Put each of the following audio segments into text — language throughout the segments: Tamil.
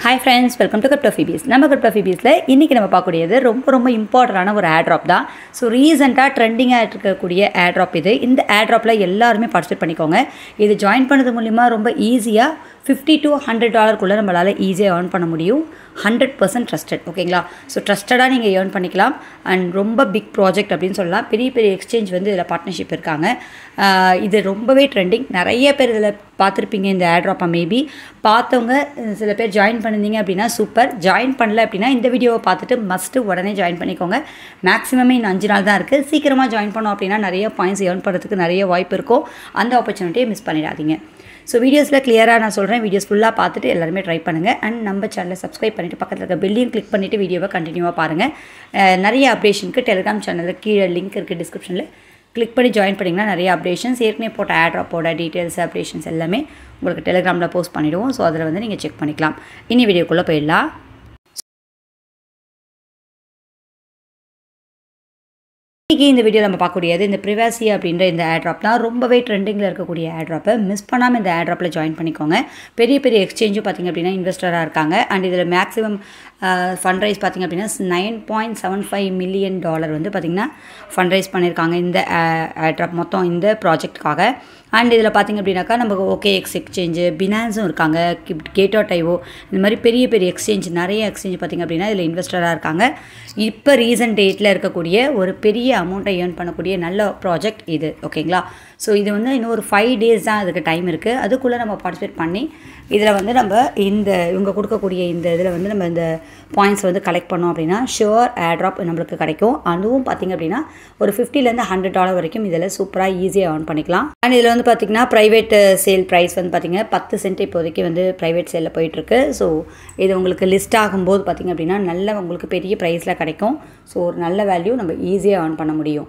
Hi friends, welcome to CryptoPhoebes. நம்ம CryptoPhoebesல இன்னைக்கு நம்ம பார்க்கக்கூடியது ரொம்ப இம்பார்ட்டன்டான ஒரு airdrop தான். ஸோ ரீசெண்டாக ட்ரெண்டிங்காக இருக்கக்கூடிய airdrop இது. இந்த airdropல எல்லாருமே பார்ட்டிசிபேட் பண்ணிக்கோங்க. இது ஜாயின் பண்ணது மூலிமா ரொம்ப ஈஸியாக $50 to $100 நம்மளால் ஈஸியாக ஏர்ன் பண்ண முடியும். 100% ட்ரஸ்டட், ஓகேங்களா? ஸோ ட்ரஸ்டடாக நீங்கள் ஏர்ன் பண்ணிக்கலாம். அண்ட் ரொம்ப பிக் ப்ராஜெக்ட் அப்படின்னு சொல்லலாம். பெரிய எக்ஸ்சேஞ்ச் வந்து இதில் பார்ட்னர்ஷிப் இருக்காங்க. இது ரொம்பவே ட்ரெண்டிங். நிறைய பேர் இதில் பார்த்துருப்பீங்க இந்த airdrop-ஐ. மேபி பார்த்தவங்க சில பேர் ஜாயின் பண்ணியிருந்தீங்க அப்படின்னா சூப்பர். ஜாயின் பண்ணல அப்படின்னா இந்த வீடியோவை பார்த்துட்டு மஸ்ட்டு உடனே ஜாயின் பண்ணிக்கோங்க. மேக்ஸிமமே இன்னும் 5 நாள் தான் இருக்குது. சீக்கிரமாக ஜாயின் பண்ணோம் அப்படின்னா நிறைய பாயிண்ட்ஸ் ஏர்ன் பண்ணுறதுக்கு நிறைய வாய்ப்பு இருக்கும். அந்த ஆப்பர்ச்சுனிட்டியை மிஸ் பண்ணிடாதீங்க. ஸோ வீடியோஸில் கிளியராக நான் சொல்கிறேன். வீடியோஸ் ஃபுல்லாக பார்த்துட்டு எல்லாருமே ட்ரை பண்ணுங்கள். அண்ட் நம்ம சேனலை சப்ஸ்கிரைப் பண்ணிவிட்டு பக்கத்தில் இருக்க பெல்லையும் கிளிக் பண்ணிவிட்டு வீடியோவை கண்டினியூவாக பாருங்கள். நிறைய அப்டேஷனுக்கு டெலிகிராம் சேனலில் கீழே லிங்க் இருக்குது டிஸ்கிரிப்ஷனில். கிளிக் பண்ணி ஜாயின் பண்ணிங்கன்னா நிறைய அப்டேஷன்ஸ், ஏற்கனவே போட்ட airdrop-ஓட டீட்டெயில்ஸ் அப்டேஷன்ஸ் எல்லாமே உங்களுக்கு டெலிகிராமில் போஸ்ட் பண்ணிவிடுவோம். ஸோ அதில் வந்து நீங்கள் செக் பண்ணிக்கலாம். இனி வீடியோக்குள்ளே போயிடலாம். இன்றைக்கி இந்த வீடியோ நம்ம பார்க்கக்கூடியது இந்த ப்ரிவாசி அப்படின்ற இந்த airdrop தான். ரொம்பவே ட்ரெண்டிங்கில் இருக்கக்கூடிய airdrop-ஐ மிஸ் பண்ணாமல் இந்த airdrop-ல ஜாயின் பண்ணிக்கோங்க. பெரிய எக்ஸ்சேஞ்சும் பார்த்திங்க அப்படின்னா இன்வெஸ்டராக இருக்காங்க. அண்ட் இதில் மேக்ஸிமம் ஃபண்ட் ரைஸ் பார்த்திங்க அப்படின்னா $9.75 மில்லியன் வந்து பார்த்திங்கன்னா ஃபண்ட் ரைஸ் பண்ணியிருக்காங்க இந்த airdrop மொத்தம் இந்த ப்ராஜெக்டுக்காக. அண்ட் இதில் பார்த்திங்க அப்படின்னாக்கா நமக்கு OKX எக்ஸ்சேஞ்சு, பினான்ஸும் இருக்காங்க, Gate.io, இந்த மாதிரி பெரிய எக்ஸ்சேஞ்ச், நிறைய எக்ஸ்சேஞ்ச் பார்த்திங்க அப்படின்னா இதில் இன்வெஸ்டராக இருக்காங்க. இப்போ ரீசன்ட் டேட்டில் இருக்கக்கூடிய ஒரு பெரிய அமௌண்ட்டை ஏர்ன் பண்ணக்கூடிய நல்ல ப்ராஜெக்ட் இது, ஓகேங்களா? ஸோ இது வந்து இன்னும் ஒரு 5 days தான் அதுக்கு டைம் இருக்குது. அதுக்குள்ளே நம்ம பார்ட்டிசிபேட் பண்ணி இதில் வந்து நம்ம இவங்க கொடுக்கக்கூடிய இந்த இதில் வந்து நம்ம இந்த பாயிண்ட்ஸ் வந்து கலெக்ட் பண்ணோம் அப்படின்னா ஷுவர் airdrop நம்மளுக்கு கிடைக்கும். அதுவும் பார்த்திங்க அப்படின்னா ஒரு $50 to $100 வரைக்கும் இதில் சூப்பராக ஈஸியாக ஏர்ன் பண்ணிக்கலாம். அண்ட் இதில் வந்து பார்த்திங்கன்னா ப்ரைவேட் சேல் ப்ரைஸ் வந்து பார்த்திங்கன்னா 10 சென்ட் இப்போதைக்கு வந்து ப்ரைவேட் சேலில் போயிட்டுருக்கு. ஸோ இது உங்களுக்கு லிஸ்ட் ஆகும்போது பார்த்திங்க அப்படின்னா நல்ல உங்களுக்கு பெரிய ப்ரைஸில் கிடைக்கும். ஸோ ஒரு நல்ல வேல்யூ நம்ம ஈஸியாக ஏர்ன் பண்ண முடியும்.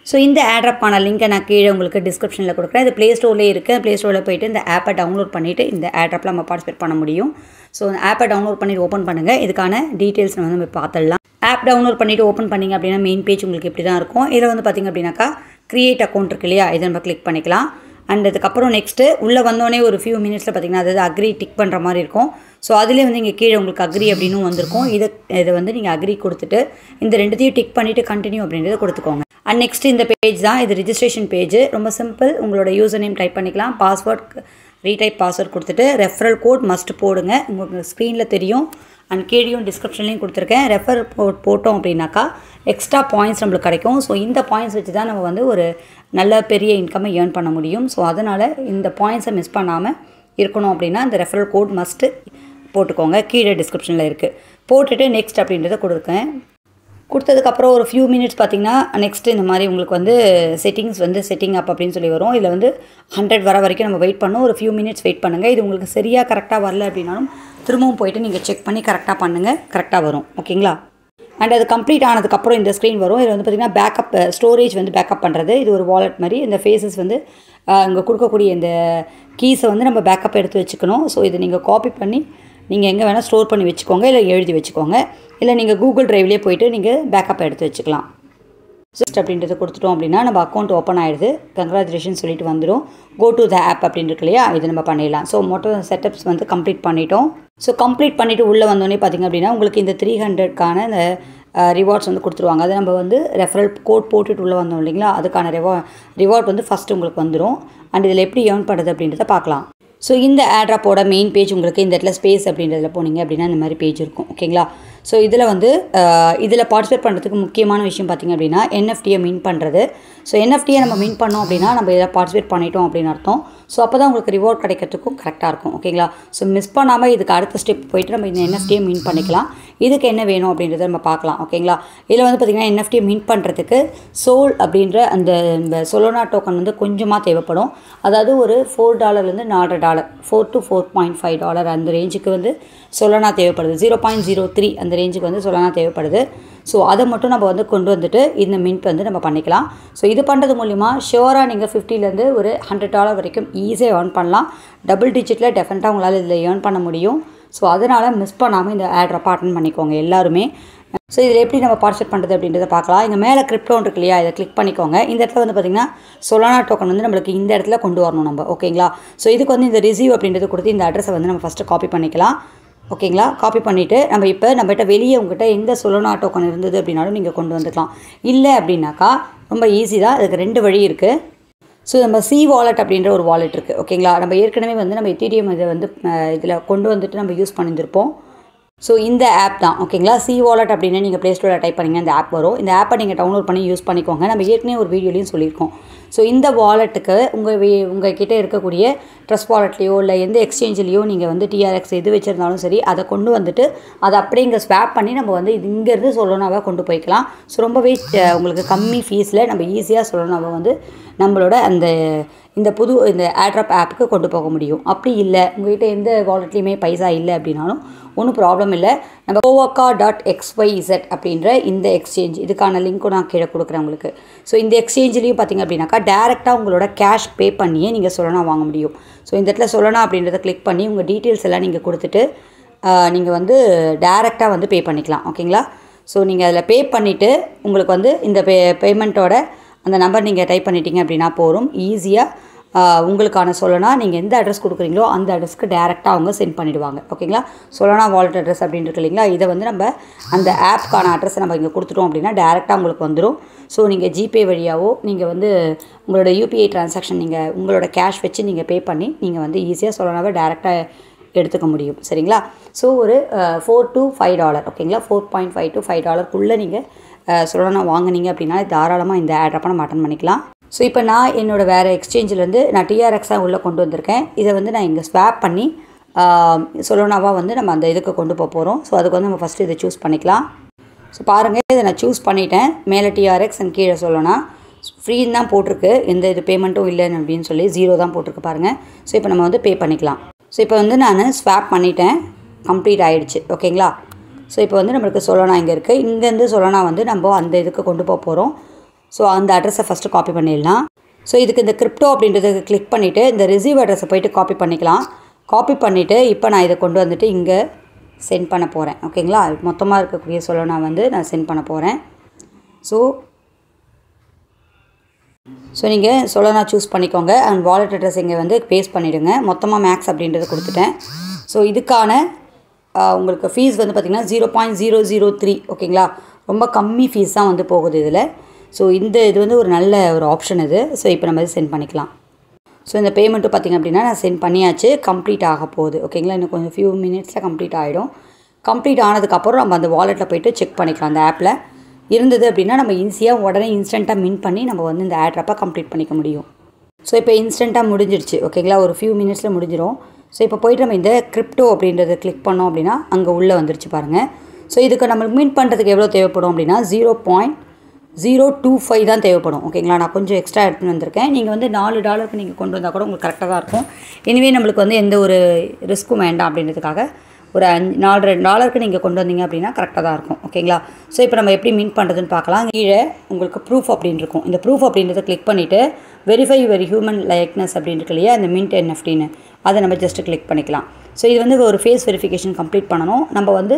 ஸோ இந்த airdrop-ஆன லிங்கை நான் கீழே உங்களுக்கு டிஸ்கிரிப்ஷனில் கொடுக்குறேன். இது ப்ளே ஸ்டோர்லேயே இருக்குது. ப்ளே ஸ்டோரில் போய்ட்டு இந்த ஆப்பை டவுன்லோட் பண்ணிவிட்டு இந்த airdrop-ல நம்ம பார்ட்டிசிபேட் பண்ண முடியும். ஸோ இந்த ஆப்பை டவுன்லோட் பண்ணிவிட்டு ஓப்பன் பண்ணுங்கள். இதுக்கான டீட்டெயில்ஸ் நம்ம பார்த்துடலாம். ஆப் டவுன்லோட் பண்ணிவிட்டு ஓப்பன் பண்ணிங்க அப்படின்னா மெயின் பேஜ் உங்களுக்கு இப்படி தான் இருக்கும். இதில் வந்து பார்த்திங்க அப்படின்னாக்கா க்ரியேட் அக்கௌண்ட் இருக்கு இல்லையா, இதை நம்ம கிளிக் பண்ணிக்கலாம். அண்ட் அதுக்கப்புறம் நெக்ஸ்ட்டு உள்ளே வந்தோடனே ஒரு ஃபியூ மினிட்ஸில் பார்த்திங்கன்னா அதாவது அக்ரி டிக் பண்ணுற மாதிரி இருக்கும். ஸோ அதிலே வந்து இங்கே கீழே உங்களுக்கு அக்ரி அப்படின்னு வந்திருக்கும். இதை வந்து நீங்கள் அக்ரி கொடுத்துட்டு இந்த ரெண்டுத்தையும் டிக் பண்ணிவிட்டு கண்டினியூ அப்படின்றத கொடுத்துக்கோங்க. அண்ட் நெக்ஸ்ட் இந்த பேஜ் தான், இது ரிஜிஸ்ட்ரேஷன் பேஜ். ரொம்ப சிம்பிள். உங்களோட யூசர் நேம் டைப் பண்ணிக்கலாம். பாஸ்வேர்ட் ரீடைப் பாஸ்வேர்ட் கொடுத்துட்டு ரெஃபரல் கோட் மஸ்ட் போடுங்க. உங்களுக்கு ஸ்க்ரீனில் தெரியும். அண்ட் கீழேயும் டிஸ்கிரிப்ஷன்லேயும் கொடுத்துருக்கேன். ரெஃபரல் கோட் போட்டோம் அப்படின்னாக்கா எக்ஸ்ட்ரா பாயிண்ட்ஸ் நம்மளுக்கு கிடைக்கும். ஸோ இந்த பாயிண்ட்ஸ் வச்சு தான் நம்ம வந்து ஒரு நல்ல பெரிய இன்கம்மை ஏர்ன் பண்ண முடியும். ஸோ அதனால் இந்த பாயிண்ட்ஸை மிஸ் பண்ணாமல் இருக்கணும் அப்படின்னா இந்த ரெஃபரல் கோட் மஸ்ட்டு போட்டுக்கோங்க. கீழே டிஸ்கிரிப்ஷனில் இருக்குது. போட்டுட்டு நெக்ஸ்ட் அப்படின்றத கொடுத்ததுக்கப்புறம் ஒரு ஃபியூ மினிட்ஸ் பார்த்திங்கன்னா நெக்ஸ்ட்டு இந்த மாதிரி உங்களுக்கு வந்து செட்டிங் அப் அப்படின்னு சொல்லி வரும். இதில் வந்து 100 வர வரைக்கும் நம்ம வெயிட் பண்ணோம். ஒரு ஃபியூ மினிட்ஸ் வெயிட் பண்ணுங்கள். இது உங்களுக்கு சரியாக கரெக்டாக வரல அப்படின்னாலும் திரும்பவும் போய்ட்டு நீங்கள் செக் பண்ணி கரெக்டாக பண்ணுங்கள். கரெக்டாக வரும், ஓகேங்களா? அண்ட் அது கம்ப்ளீட் ஆனதுக்கப்புறம் இந்த ஸ்க்ரீன் வரும். இதில் வந்து பார்த்திங்கன்னா பேக்கப் ஸ்டோரேஜ் வந்து பேக்கப் பண்ணுறது. இது ஒரு வாலெட் மாதிரி. இந்த ஃபேஸஸ் வந்து இங்கே கொடுக்கக்கூடிய இந்த கீஸை வந்து நம்ம பேக்கப் எடுத்து வச்சுக்கணும். ஸோ இதை நீங்கள் காப்பி பண்ணி நீங்கள் எங்கே வேணால் ஸ்டோர் பண்ணி வச்சுக்கோங்க, இல்லை எழுதி வச்சுக்கோங்க, இல்லை நீங்கள் கூகுள் ட்ரைவ்லேயே போய்ட்டு நீங்கள் பேக்கப் எடுத்து வச்சுக்கலாம். ஜஸ்ட் அப்படின்றது கொடுத்துட்டோம் அப்படின்னா நம்ம அக்கௌண்ட் ஓப்பன் ஆகிடுது. கங்க்ராச்சுலேஷன் சொல்லிட்டு வந்துடும். கோ டு த ஆப் அப்படின்னு இருக்கு இல்லையா, இது நம்ம பண்ணிடலாம். ஸோ மொத்தம் செட்டப்ஸ் வந்து கம்ப்ளீட் பண்ணிட்டோம். ஸோ கம்ப்ளீட் பண்ணிவிட்டு உள்ளே வந்தோடனே பார்த்திங்க அப்படின்னா உங்களுக்கு இந்த 300க்கான இந்த ரிவார்ட்ஸ் வந்து கொடுத்துருவாங்க. அதை நம்ம வந்து ரெஃபரல் கோட் போட்டுட்டு உள்ளே வந்தோம் இல்லைங்களா, அதுக்கான ரிவார்ட் வந்து ஃபஸ்ட்டு உங்களுக்கு வந்துடும். அண்ட் இதில் எப்படி ஏர்ன் பண்ணுறது அப்படின்றத பார்க்கலாம். ஸோ இந்த airdrop-ஓட மெயின் பேஜ் உங்களுக்கு இந்த இடத்துல ஸ்பேஸ் அப்படின்றதுல போனீங்க அப்படின்னா இந்த மாதிரி பேஜ் இருக்கும், ஓகேங்களா? ஸோ இதில் வந்து இதில் பார்ட்டிசிபேட் பண்ணுறதுக்கு முக்கியமான விஷயம் பார்த்திங்க அப்படின்னா NFT-யை மீன் பண்ணுறது. ஸோ NFT-யை நம்ம மீன் பண்ணோம் அப்படின்னா நம்ம இதில் பார்ட்டிசிபேட் பண்ணிட்டோம் அப்படின்னு அர்த்தம். ஸோ அப்போ தான் உங்களுக்கு ரிவார்ட் கிடைக்கிறதுக்கும் கரெக்டாக இருக்கும், ஓகேங்களா? ஸோ மிஸ் பண்ணாமல் இதுக்கு அடுத்த ஸ்டெப் போய்ட்டு நம்ம இந்த NFT-யை மீன் பண்ணிக்கலாம். இதுக்கு என்ன வேணும் அப்படின்றத நம்ம பார்க்கலாம், ஓகேங்களா? இதில் வந்து பார்த்திங்கன்னா NFT-யை மீன் பண்ணுறதுக்கு சோல் அப்படின்ற அந்த சொலோனா டோக்கன் வந்து கொஞ்சமாக தேவைப்படும். அதாவது ஒரு $4 $4 $4 to $4.5 அந்த ரேஞ்சுக்கு வந்து சொலோனா தேவைப்படுது. 0.03 அந்த ரேஞ்சுக்கு வந்து சொலோனா தேவைப்படுது. ஸோ அதை மட்டும் நம்ம வந்து கொண்டு வந்துட்டு இந்த மின்ட் வந்து நம்ம பண்ணிக்கலாம். ஸோ இது பண்ணுறது மூலிமா ஷுவராக நீங்கள் $50 ஒரு $100 வரைக்கும் ஈஸியாக ஏர்ன் பண்ணலாம். டபுள் டிஜிட்டில் டெஃபினட்டாக உங்களால் இதில் ஏர்ன் பண்ண முடியும். ஸோ அதனால் மிஸ் பண்ணாமல் இந்த airdrop அட்டெண்ட் பண்ணிக்கோங்க எல்லாருமே. ஸோ இதில் எப்படி நம்ம பார்ட்டிசிபேட் பண்ணுறது அப்படின்றத பார்க்கலாம். இங்கே மேலே கிரிப்டோன் இருக்கு இல்லையா, இதை கிளிக் பண்ணிக்கோங்க. இந்த இடத்துல வந்து பார்த்திங்கன்னா சொலானா டோக்கன் வந்து நம்மளுக்கு இந்த இடத்துல கொண்டு வரணும் நம்ம, ஓகேங்களா? ஸோ இதுக்கு வந்து இந்த ரிசீவ் அப்படின்றது கொடுத்து இந்த அட்ரஸை வந்து நம்ம ஃபஸ்ட்டு காப்பி பண்ணிக்கலாம். ஓகேங்களா. காப்பி பண்ணிவிட்டு நம்மகிட்ட வெளியே உங்கள்கிட்ட எந்த சொலோனா டோக்கன் இருந்தது அப்படின்னாலும் நீங்கள் கொண்டு வந்துக்கலாம். இல்லை அப்படின்னாக்கா ரொம்ப ஈஸி தான். அதுக்கு 2 வழி இருக்குது. ஸோ நம்ம சி வாலெட் அப்படின்ற ஒரு வாலெட் இருக்குது. ஓகேங்களா. நம்ம ஏற்கனவே வந்து நம்ம எத்தீரியம் இதை வந்து இதில் கொண்டு வந்துட்டு நம்ம யூஸ் பண்ணியிருப்போம். ஸோ இந்த ஆப் தான். ஓகேங்களா. சி வாலெட் அப்படின்னு நீங்கள் ப்ளே ஸ்டோரில் டைப் பண்ணிங்க இந்த ஆப் வரும். இந்த ஆப்பை நீங்கள் டவுன்லோட் பண்ணி யூஸ் பண்ணிக்கோங்க. நம்ம ஏற்கனவே ஒரு வீடியோலையும் சொல்லியிருக்கோம். ஸோ இந்த வாலெட்டுக்கு உங்கள் கிட்டே இருக்கக்கூடிய ட்ரஸ்ட் வாலெட்லேயோ இல்லை எந்த எக்ஸ்சேஞ்சிலையோ நீங்கள் வந்து டிஆர்எக்ஸ் எது வச்சுருந்தாலும் சரி, அதை கொண்டு வந்துட்டு அதை அப்படியே இங்கே ஸ்வாப் பண்ணி நம்ம வந்து இங்கேருந்து சொலோனாவை கொண்டு போய்க்கலாம். ஸோ ரொம்பவே உங்களுக்கு கம்மி ஃபீஸில் நம்ம ஈஸியாக சொலோனாவை வந்து நம்மளோட இந்த ஏர்ட்ராப் ஆப்புக்கு கொண்டு போக முடியும். அப்படி இல்லை உங்கள்கிட்ட எந்த வாலெட்லேயுமே பைசா இல்லை அப்படின்னாலும் ஒன்றும் ப்ராப்ளம் இல்லை. நம்ம Kovaca.xyz அப்படின்ற இந்த எக்ஸ்சேஞ்ச், இதுக்கான லிங்க்கும் நான் கீழே கொடுக்குறேன் உங்களுக்கு. ஸோ இந்த எக்ஸ்சேஞ்சிலையும் பார்த்திங்க அப்படின்னாக்கா டேரெக்டாக உங்களோட கேஷ் பே பண்ணியே நீங்கள் சொலோனா வாங்க முடியும். ஸோ இந்த இடத்துல சொலோனா அப்படின்றத கிளிக் பண்ணி உங்கள் டீட்டெயில்ஸ் எல்லாம் நீங்கள் கொடுத்துட்டு நீங்கள் வந்து டேரெக்டாக வந்து பே பண்ணிக்கலாம். ஓகேங்களா. ஸோ நீங்கள் அதில் பே பண்ணிவிட்டு உங்களுக்கு வந்து இந்த பேமெண்ட்டோட அந்த நம்பர் நீங்கள் டைப் பண்ணிட்டீங்க அப்படின்னா போதும். ஈஸியாக உங்களுக்கான சொலோனா நீங்கள் எந்த அட்ரஸ் கொடுக்குறீங்களோ அந்த அட்ரஸ்க்கு டேரெக்டாக அவங்க சென்ட் பண்ணிவிடுவாங்க. ஓகேங்களா. சொலோனா வாலெட் அட்ரஸ் அப்படின்னு இருக்கு இல்லைங்களா, இதை வந்து நம்ம அந்த ஆப்க்கான அட்ரஸை நம்ம இங்கே கொடுத்துட்டோம் அப்படின்னா டேரெக்டாக உங்களுக்கு வந்துடும். ஸோ நீங்கள் ஜிபே வழியாவோ நீங்கள் வந்து உங்களோட யூபிஐ ட்ரான்சாக்ஷன் நீங்கள் உங்களோட கேஷ் வச்சு நீங்கள் பே பண்ணி நீங்கள் வந்து ஈஸியாக சொலோனாவை டேரெக்டாக எடுத்துக்க முடியும். சரிங்களா. ஸோ ஒரு $4 to $5 ஓகேங்களா, $4.5 to $5 நீங்கள் சொலோனா வாங்கினீங்க அப்படின்னா தாராளமாக இந்த ஏர்ட்ராப்பை நம்ம அட்டன் பண்ணிக்கலாம். ஸோ இப்போ நான் என்னோடய வேறு எக்ஸ்சேஞ்சிலேருந்து நான் டிஆர்எக்ஸாக உள்ளே கொண்டு வந்திருக்கேன். இதை வந்து நான் இங்கே ஸ்வாப் பண்ணி சொலோனாவாக வந்து நம்ம அந்த இதுக்கு கொண்டு போக போகிறோம். ஸோ அதுக்கு வந்து நம்ம ஃபஸ்ட்டு இதை சூஸ் பண்ணிக்கலாம். ஸோ பாருங்கள், இதை நான் சூஸ் பண்ணிட்டேன். மேலே டிஆர்எக்ஸ் அண்ட் கீழே சொலோனா ஃப்ரீன்னு தான் போட்டிருக்கு, எந்த இது பேமெண்ட்டும் இல்லைன்னு அப்படின்னு சொல்லி 0 தான் போட்டிருக்கு பாருங்கள். ஸோ இப்போ நம்ம வந்து பே பண்ணிக்கலாம். ஸோ இப்போ வந்து நான் ஸ்வாப் பண்ணிட்டேன், கம்ப்ளீட் ஆகிடுச்சு. ஓகேங்களா. ஸோ இப்போ வந்து நம்மளுக்கு சொலோனா இங்கே இருக்குது. இங்கேருந்து சொலோனா வந்து நம்ம அந்த இதுக்கு கொண்டு போக போகிறோம். ஸோ அந்த அட்ரஸை ஃபஸ்ட்டு காப்பி பண்ணிடலாம். ஸோ இதுக்கு இந்த கிரிப்டோ அப்படின்றதுக்கு கிளிக் பண்ணிவிட்டு இந்த ரிசீவ் அட்ரஸை போய்ட்டு காப்பி பண்ணிக்கலாம். காப்பி பண்ணிவிட்டு இப்போ நான் இதை கொண்டு வந்துட்டு இங்கே சென்ட் பண்ண போகிறேன். ஓகேங்களா. மொத்தமாக இருக்கக்கூடிய சொலோனா வந்து நான் சென்ட் பண்ண போகிறேன். ஸோ நீங்கள் சொலோனா சூஸ் பண்ணிக்கோங்க அண்ட் வாலெட் அட்ரஸ் இங்கே வந்து பேஸ்ட் பண்ணிவிடுங்க. மொத்தமாக மேக்ஸ் அப்படின்றது கொடுத்துட்டேன். ஸோ இதுக்கான உங்களுக்கு ஃபீஸ் வந்து பார்த்திங்கன்னா 0.003 ஓகேங்களா. ரொம்ப கம்மி ஃபீஸ் தான் வந்து போகுது இதில். ஸோ இது வந்து ஒரு நல்ல ஒரு ஆப்ஷன் இது. ஸோ இப்போ நம்ம சென்ட் பண்ணிக்கலாம். ஸோ இந்த பேமெண்ட்டும் பார்த்திங்க அப்படின்னா நான் சென்ட் பண்ணியாச்சு, கம்ப்ளீட் ஆக போகுது. ஓகேங்களா. இன்னும் கொஞ்சம் ஃபியூ மினிட்ஸில் கம்ப்ளீட் ஆகிடும். கம்ப்ளீட் ஆனதுக்கப்புறம் நம்ம அந்த வாலெட்டில் போய்ட்டு செக் பண்ணிக்கலாம். அந்த ஆப்பில் இருந்தது அப்படின்னா நம்ம ஈஸியாக உடனே இன்ஸ்டண்ட்டாக மின் பண்ணி நம்ம வந்து இந்த ஏர்ட்ராப்பை கம்ப்ளீட் பண்ணிக்க முடியும். ஸோ இப்போ இன்ஸ்டண்ட்டாக முடிஞ்சிருச்சு. ஓகேங்களா. ஒரு ஃபியூ மினிட்ஸில் முடிஞ்சிடும். ஸோ இப்போ போய்ட்டு நம்ம இந்த கிரிப்டோ அப்படின்றத கிளிக் பண்ணோம் அப்படின்னா அங்கே உள்ளே வந்துருச்சு பாருங்கள். ஸோ இதுக்கு நம்மளுக்கு மின் பண்ணுறதுக்கு எவ்வளோ தேவைப்படும் அப்படின்னா 0.025 தான் தேவைப்படும். ஓகேங்களா. நான் கொஞ்சம் எக்ஸ்ட்ரா எடுத்துன்னு வந்திருக்கேன். நீங்கள் வந்து $4 நீங்கள் கொண்டு வந்தால் கூட உங்களுக்கு கரெக்டாக தான் இருக்கும். எனிவே நம்மளுக்கு வந்து எந்த ஒரு ரிஸ்க்கும் வேண்டாம் அப்படின்றதுக்காக ஒரு $4 நீங்கள் கொண்டு வந்தீங்க அப்படின்னா கரெக்டாக தான் இருக்கும். ஓகேங்களா. ஸோ இப்போ நம்ம எப்படி மின்ட் பண்ணுறதுன்னு பார்க்கலாம். கீழே உங்களுக்கு ப்ரூஃப் அப்படின்னு இருக்கும். இந்த ப்ரூஃப் அப்படின்றத கிளிக் பண்ணிவிட்டு வெரிஃபை யுவர் ஹியூமன் லைக்னஸ் அப்படின்னு இருக்கு இல்லையா, இந்த மின்ட் என்எஃப்டின்னு அதை நம்ம ஜஸ்ட்டு கிளிக் பண்ணிக்கலாம். ஸோ இது வந்து ஒரு ஃபேஸ் வெரிஃபிகேஷன் கம்ப்ளீட் பண்ணணும். நம்ம வந்து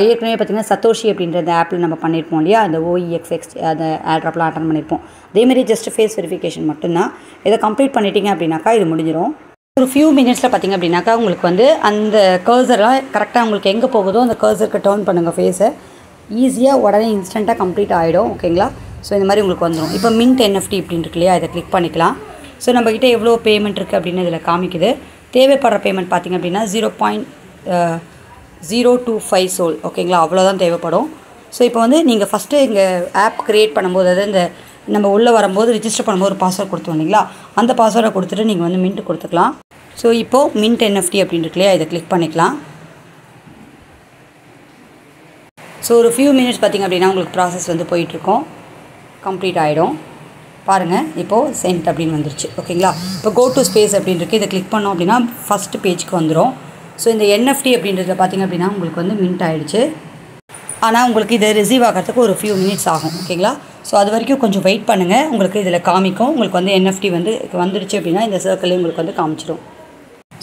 ஏற்கனவே பார்த்திங்கன்னா சத்தோஷி அப்படின்ற அந்த ஆப்பில் நம்ம பண்ணியிருப்போம் இல்லையா, அந்த OEXX அந்த ஏர்ட்ராப்லாம் அட்டன் பண்ணியிருப்போம். அதேமாதிரி ஜஸ்ட் ஃபேஸ் வெரிஃபிகேஷன் மட்டும்தான். இதை கம்ப்ளீட் பண்ணிட்டீங்க அப்படின்னாக்கா இது முடிஞ்சிடும். ஒரு ஃபியூ மினிட்ஸில் பார்த்திங்க அப்படின்னாக்கா உங்களுக்கு வந்து அந்த கர்சரெலாம் கரெக்டாக உங்களுக்கு எங்கே போகுதோ அந்த கர்சருக்கு டர்ன் பண்ணுங்கள் ஃபேஸை. ஈஸியாக உடனே இன்ஸ்டண்ட்டாக கம்ப்ளீட் ஆகிடும். ஓகேங்களா. ஸோ இந்த மாதிரி உங்களுக்கு வந்துடும். இப்போ மின்ட் NFT அப்படின்னு இருக்கு இல்லையா, இதை கிளிக் பண்ணிக்கலாம். ஸோ நம்மக்கிட்ட எவ்வளோ பேமெண்ட் இருக்குது அப்படின்னு இதில் காமிக்குது. தேவைப்படுற பேமெண்ட் பார்த்திங்க அப்படின்னா 0.025 சோல். ஓகேங்களா. அவ்வளோதான் தேவைப்படும். ஸோ இப்போ வந்து நீங்கள் ஃபஸ்ட்டு இங்கே ஆப் க்ரியேட் பண்ணும்போது அதாவது இந்த நம்ம உள்ளே வரும்போது ரிஜிஸ்டர் பண்ணும்போது ஒரு பாஸ்வேர்ட் கொடுத்தோம் இல்லைங்களா, அந்த பாஸ்வேர்டை கொடுத்துட்டு நீங்கள் வந்து மின்ட் கொடுத்துக்கலாம். ஸோ இப்போது மின்ட் NFT அப்படின்னு இருக்கு இல்லையா, இதை கிளிக் பண்ணிக்கலாம். ஸோ ஒரு ஃபியூ மினிட்ஸ் பார்த்திங்க அப்படின்னா உங்களுக்கு ப்ராசஸ் வந்து போயிட்டுருக்கோம், கம்ப்ளீட் ஆகிடும். பாருங்கள் இப்போது சென்ட் அப்படின்னு வந்துருச்சு. ஓகேங்களா. இப்போ கோ டு ஸ்பேஸ் அப்படின்னு இருக்குது, இதை கிளிக் பண்ணோம் அப்படின்னா ஃபஸ்ட்டு பேஜுக்கு வந்துடும். ஸோ இந்த NFT அப்படின்றத பார்த்திங்க அப்படின்னா உங்களுக்கு வந்து மின்ட் ஆகிடுச்சு. ஆனால் உங்களுக்கு இதை ரிசீவ் ஆகிறதுக்கு ஒரு ஃபியூ மினிட்ஸ் ஆகும். ஓகேங்களா. ஸோ அது வரைக்கும் கொஞ்சம் வெயிட் பண்ணுங்கள். உங்களுக்கு இதில் காமிக்கும். உங்களுக்கு வந்து NFT வந்து வந்துடுச்சு அப்படின்னா இந்த சர்க்கிளே உங்களுக்கு வந்து காமிச்சிடும்.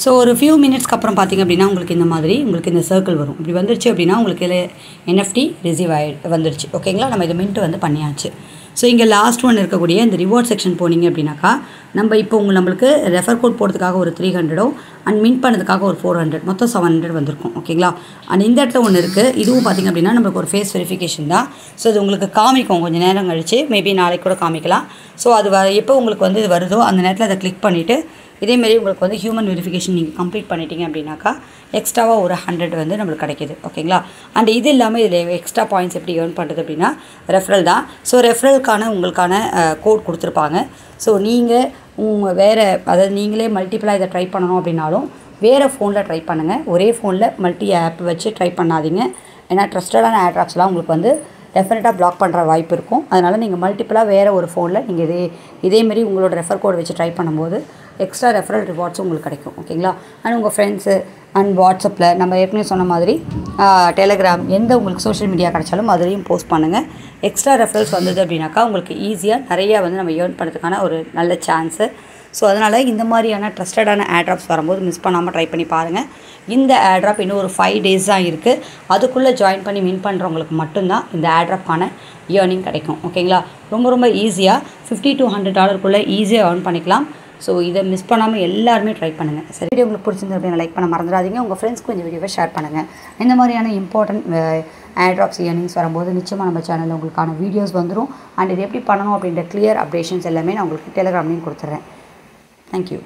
ஸோ ஒரு ஃபியூ மினிட்ஸ்க்கு அப்புறம் பார்த்திங்க அப்படின்னா உங்களுக்கு இந்த மாதிரி உங்களுக்கு இந்த சர்க்கிள் வரும். இப்படி வந்துருச்சு அப்படின்னா உங்களுக்கு இதில் NFT ரிசீவ் வந்துடுச்சு. ஓகேங்களா. நம்ம இதை மின்ட் வந்து பண்ணியாச்சு. ஸோ இங்கே லாஸ்ட் ஒன் இருக்கக்கூடிய இந்த ரிவார்ட் செக்ஷன் போனீங்க அப்படின்னாக்கா நம்ம இப்போ நம்மளுக்கு ரெஃபர் கோட் போடுறதுக்காக ஒரு 300 அண்ட் மின் பண்ணதுக்காக ஒரு 400 மொத்தம் 700 வந்திருக்கும் ஓகேங்களா. அண்ட் இந்த இடத்துல ஒன்று இருக்குது, இதுவும் பார்த்திங்க அப்படின்னா நம்மளுக்கு ஒரு ஃபேஸ் வெரிஃபிகேஷன் தான். ஸோ இது உங்களுக்கு காமிக்கும் கொஞ்சம் நேரம் கழிச்சு, மேபி நாளைக்கு கூட காமிக்கலாம். ஸோ அது எப்போ உங்களுக்கு வந்து இது வருதோ அந்த நேரத்தில் அதை கிளிக் பண்ணிவிட்டு இதேமாரி உங்களுக்கு வந்து ஹியூமன் வெரிஃபிகேஷன் நீங்கள் கம்ப்ளீட் பண்ணிட்டீங்க அப்படின்னாக்கா எக்ஸ்ட்ராவாக ஒரு 100 வந்து நம்மளுக்கு கிடைக்கிது ஓகேங்களா. அண்ட் இது இல்லாமல் இதில் எக்ஸ்ட்ரா பாயிண்ட்ஸ் எப்படி ஏர்ன் பண்ணுறது அப்படின்னா ரெஃபரல் தான். ஸோ ரெஃபரலுக்கான உங்களுக்கான கோட் கொடுத்துருப்பாங்க. ஸோ நீங்கள் வேறு அதாவது நீங்களே மல்டிபிளாக இதை ட்ரை பண்ணணும் அப்படின்னாலும் வேறு ஃபோனில் ட்ரை பண்ணுங்கள். ஒரே ஃபோனில் மல்டி ஆப் வச்சு ட்ரை பண்ணாதீங்க. ஏன்னா ட்ரஸ்டடான ஆட்ராப்ஸ்லாம் உங்களுக்கு வந்து டெஃபினட்டாக பிளாக் பண்ணுற வாய்ப்பு இருக்கும். அதனால் நீங்கள் மல்டிபிளாக வேறு ஒரு ஃபோனில் நீங்கள் இதேமாரி உங்களோட ரெஃபர் கோட் வச்சு ட்ரை பண்ணும்போது எக்ஸ்ட்ரா ரெஃபரல் ரிவார்ட்ஸும் உங்களுக்கு கிடைக்கும் ஓகேங்களா. அண்ட் உங்கள் ஃப்ரெண்ட்ஸு அண்ட் வாட்ஸ்அப்பில் நம்ம ஏற்கனவே சொன்ன மாதிரி டெலிகிராம் எந்த உங்களுக்கு சோஷியல் மீடியா கிடைச்சாலும் அதுலேயும் போஸ்ட் பண்ணுங்கள். எக்ஸ்ட்ரா ரெஃபரல்ஸ் வந்தது அப்படின்னாக்கா உங்களுக்கு ஈஸியாக நிறையா வந்து நம்ம ஏர்ன் பண்ணுறதுக்கான ஒரு நல்ல சான்ஸு. ஸோ அதனால் இந்த மாதிரியான ட்ரஸ்டடான ஆட்ராப்ஸ் வரும்போது மிஸ் பண்ணாமல் ட்ரை பண்ணி பாருங்கள். இந்த ஆட்ராப் இன்னும் ஒரு 5 days தான் இருக்குது. அதுக்குள்ளே ஜாயின் பண்ணி வின் பண்ணுறவங்களுக்கு மட்டும்தான் இந்த ஆட்ராப்கான ஏர்னிங் கிடைக்கும் ஓகேங்களா. ரொம்ப ஈஸியாக $50 to $100 ஈஸியாக ஏர்ன் பண்ணிக்கலாம். ஸோ இதை மிஸ் பண்ணாமல் எல்லாருமே ட்ரை பண்ணுங்கள். சரி, வீடியோ உங்களுக்கு பிடிச்சிருந்து அப்படின்னு லைக் பண்ண மறந்துடாதீங்க. உங்கள் ஃப்ரெண்ட்ஸ்க்கு இந்த வீடியோவை ஷேர் பண்ணுங்கள். இந்த மாதிரியான இம்பார்ட்டன்ட் ஆட்ராப்ஸ் ஏர்னிங்ஸ் வரும்போது நிச்சயமாக நம்ம சேனலில் உங்களுக்கான வீடியோஸ் வந்துடும். அண்ட் இது எப்படி பண்ணணும் அப்படின்ற கிளியர் அப்டேஷன்ஸ் எல்லாமே நான் உங்களுக்கு டெலிகிராம்லேயும் கொடுத்துட்றேன். Thank you.